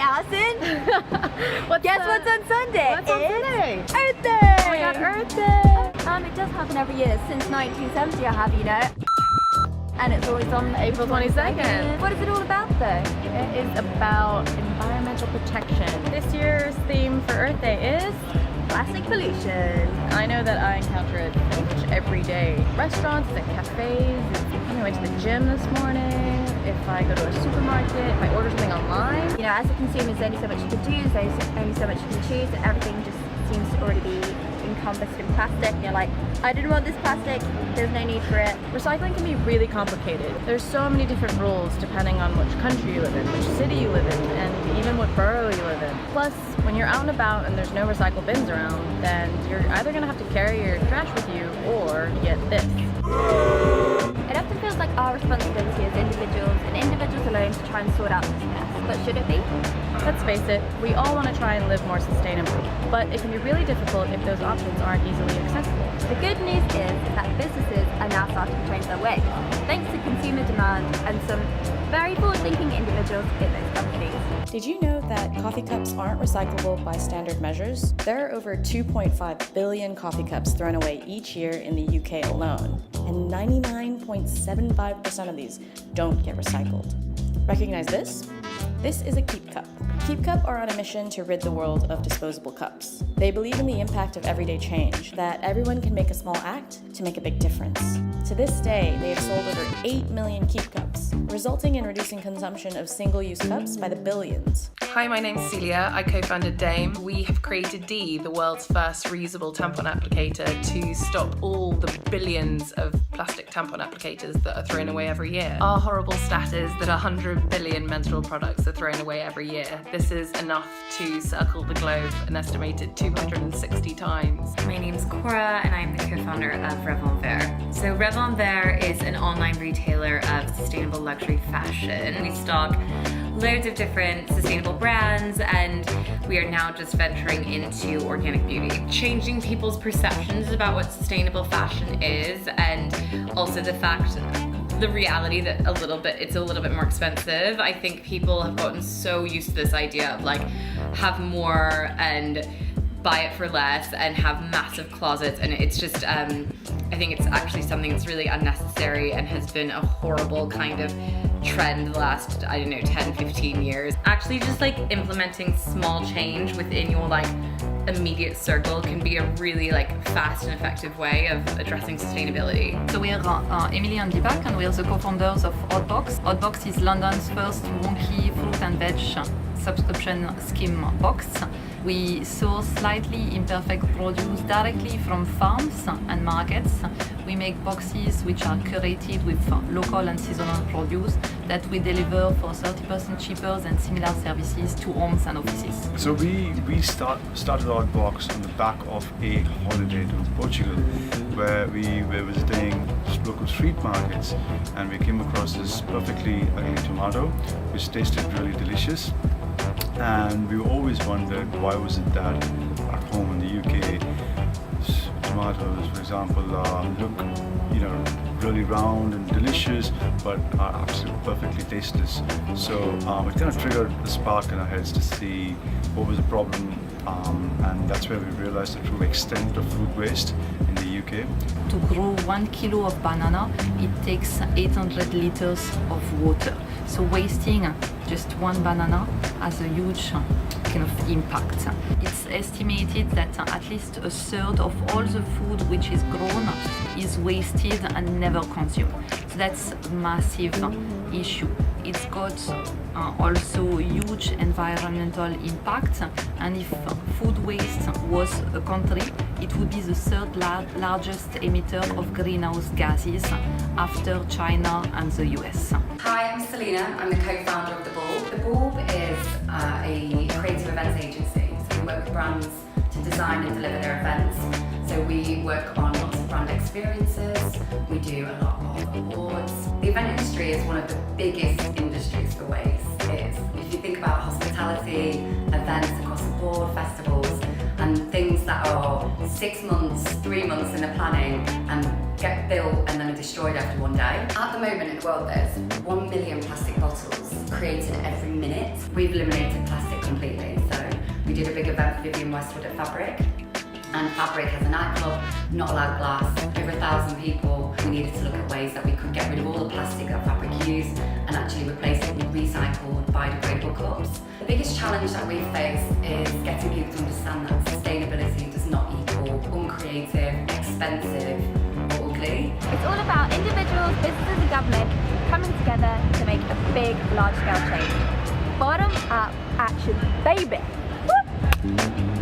Allison. Guess what's on Sunday? What's on Sunday? Earth Day! Oh my god, Earth Day! It does happen every year since 1970, I have you know. And it's always on April 22nd. What is it all about though? It is about environmental protection. This year's theme for Earth Day is Plastic pollution. I know that I encounter it pretty much every day. Restaurants, at cafes, I went to the gym this morning, if I go to a supermarket, if I order something online. You know, as a consumer, there's only so much you can do, there's only so much you can choose, and everything just seems to already be encompassed in plastic. And you're like, I didn't want this plastic, there's no need for it. Recycling can be really complicated. There's so many different rules depending on which country you live in, which city you live in, and even what borough you live in. Plus, when you're out and about and there's no recycle bins around, then you're either gonna have to carry your trash with you or get this. It often feels like our responsibility as individuals and individuals alone to try and sort out this mess. But should it be? Let's face it, we all want to try and live more sustainably, but it can be really difficult if those options aren't easily accessible. The good news is that businesses are now starting to change their ways, thanks to consumer demand and some very forward-thinking individuals in those companies. Did you know that coffee cups aren't recyclable by standard measures? There are over 2.5 billion coffee cups thrown away each year in the UK alone, and 99.75% of these don't get recycled. Recognize this? This is a Keep Cup. Keep Cup are on a mission to rid the world of disposable cups. They believe in the impact of everyday change, that everyone can make a small act to make a big difference. To this day, they have sold over 8 million Keep Cups, resulting in reducing consumption of single-use cups by the billions. Hi, my name's Celia. I co-founded Dame. We have created D, the world's first reusable tampon applicator, to stop all the billions of plastic tampon applicators that are thrown away every year. Our horrible stat is that 100 billion menstrual products are thrown away every year. This is enough to circle the globe an estimated 260 times. My name's Cora and I'm the co-founder of Revon. So Revon is an online retailer of sustainable luxury fashion. We stock loads of different sustainable brands, and we are now just venturing into organic beauty, changing people's perceptions about what sustainable fashion is, and also the reality that it's a little bit more expensive. I think people have gotten so used to this idea of like have more and buy it for less and have massive closets, and it's just I think it's actually something that's really unnecessary and has been a horrible kind of trend the last, 10-15 years. Actually just like implementing small change within your like immediate circle can be a really like fast and effective way of addressing sustainability. So we are Emily and Deepak, and we are the co-founders of Hotbox. Hotbox is London's first wonky fruit and veg subscription scheme box. We source slightly imperfect produce directly from farms and markets. We make boxes which are curated with local and seasonal produce that we deliver for 30% cheaper than similar services to homes and offices. So we started our box on the back of a holiday to Portugal, where we were visiting local street markets, and we came across this perfectly ugly tomato which tasted really delicious. And we always wondered, why was it that at home in the UK tomatoes, for example, look really round and delicious, but are absolutely perfectly tasteless. So it kind of triggered a spark in our heads to see what was the problem, and that's where we realized the true extent of food waste in the UK. To grow 1 kilo of banana, it takes 800 liters of water. So wasting just one banana has a huge kind of impact. It's estimated that at least a third of all the food which is grown is wasted and never consumed. So that's a massive issue. It's got also huge environmental impact, and if food waste was a country, it would be the third largest emitter of greenhouse gases after China and the US. Hi, I'm Selena. I'm the co-founder of The Bulb. The Bulb is a creative events agency. So we work with brands to design and deliver their events. So we work on lots of brand experiences. We do a lot of awards. The event industry is one of the biggest industries for waste. If you think about hospitality, events across the board, festivals, and things that are 6 months, 3 months in the planning, and get built and then are destroyed after one day. At the moment in the world there's 1 million plastic bottles created every minute. We've eliminated plastic completely, so we did a big event for Vivienne Westwood at Fabric, and Fabric has a nightclub, not allowed glass, over 1,000 people. We needed to look at ways that we could get rid of all the plastic that Fabric used and actually replace it with recycled, biodegradable cups. The biggest challenge that we face is getting people to understand that sustainability does not equal uncreative, expensive, or ugly. It's all about individuals, businesses and government coming together to make a big, large-scale change. Bottom up action, baby! Woo!